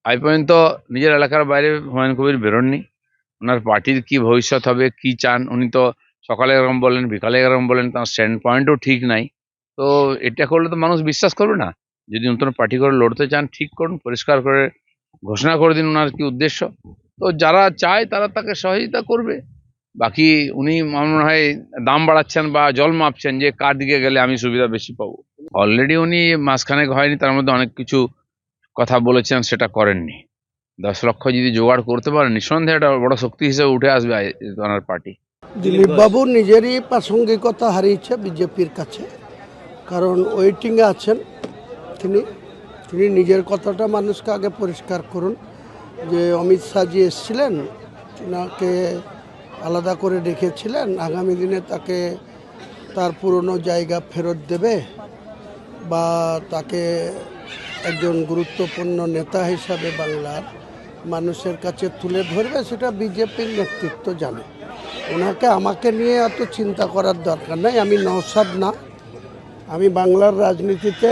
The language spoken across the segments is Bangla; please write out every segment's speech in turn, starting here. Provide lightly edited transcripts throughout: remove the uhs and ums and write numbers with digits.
আজ পর্যন্ত নিজের এলাকার বাইরে হুমায়ুন কবির বেরোননি। ওনার পার্টির কি ভবিষ্যৎ হবে, কি চান, উনি তো সকালে এরকম বলেন, বিকালে এরকম বলেন, তার স্ট্যান্ড পয়েন্টও ঠিক নাই। তো এটা করলে তো মানুষ বিশ্বাস করবে না। যদি নতুন পার্টি করে লড়তে চান, ঠিক করুন, পরিষ্কার করে ঘোষণা করে দিন ওনার কি উদ্দেশ্য। তো যারা চায় তারা তাকে সহযোগিতা করবে। বাকি উনি আমার মনে হয় দাম বাড়াচ্ছেন বা জল মাপছেন যে কার দিকে গেলে আমি সুবিধা বেশি পাবো। অলরেডি উনি মাসখানেক হয়নি, তার মধ্যে অনেক কিছু কথা বলেছেন, সেটা করেননি। 10 লক্ষ যদি জোগাড় করতে পারেন, নিঃসন্দেহে একটা বড় শক্তি হিসেবে উঠে আসবে ওনার পার্টি। দিলীপ বাবু নিজেরই প্রাসঙ্গিকতা হারিয়েছে বিজেপির কাছে, কারণ ওয়েটিংয়ে আছেন তিনি। নিজের কথাটা মানুষকে আগে পরিষ্কার করুন যে অমিত শাহজি এসেছিলেন, তিনাকে আলাদা করে রেখেছিলেন, আগামী দিনে তাকে তার পুরনো জায়গা ফেরত দেবে বা তাকে একজন গুরুত্বপূর্ণ নেতা হিসাবে বাংলার মানুষের কাছে তুলে ধরবে, সেটা বিজেপির নেতৃত্ব জানে। ওনাকে আমাকে নিয়ে এত চিন্তা করার দরকার নাই। আমি নওশাদ না, আমি বাংলার রাজনীতিতে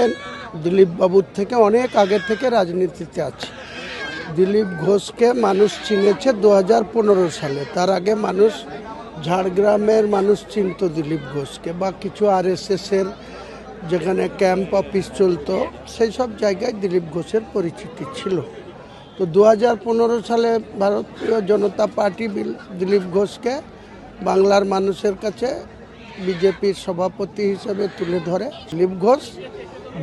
দিলীপ বাবুর থেকে অনেক আগে থেকে রাজনীতিতে আছি। দিলীপ ঘোষকে মানুষ চিনেছে 2015 সালে। তার আগে মানুষ, ঝাড়গ্রামের মানুষ চিনত দিলীপ ঘোষকে, বা কিছু আরএসএসের যেখানে ক্যাম্প অফিস চলতো সেই সব জায়গায় দিলীপ ঘোষের পরিচিতি ছিল। তো 2015 সালে ভারতীয় জনতা পার্টি দিলীপ ঘোষকে বাংলার মানুষের কাছে বিজেপির সভাপতি হিসেবে তুলে ধরে। দিলীপ ঘোষ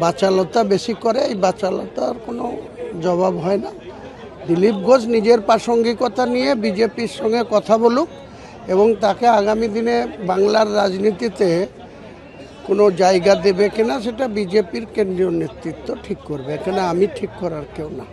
বাচালতা বেশি করে, এই বাচালতার কোনো জবাব হয় না। দিলীপ ঘোষ নিজের প্রাসঙ্গিকতা নিয়ে বিজেপির সঙ্গে কথা বলুক এবং তাকে আগামী দিনে বাংলার রাজনীতিতে কোনো জায়গা দেবে কিনা সেটা বিজেপির কেন্দ্রীয় নেতৃত্ব ঠিক করবে। এখানে আমি ঠিক করার কেউ না।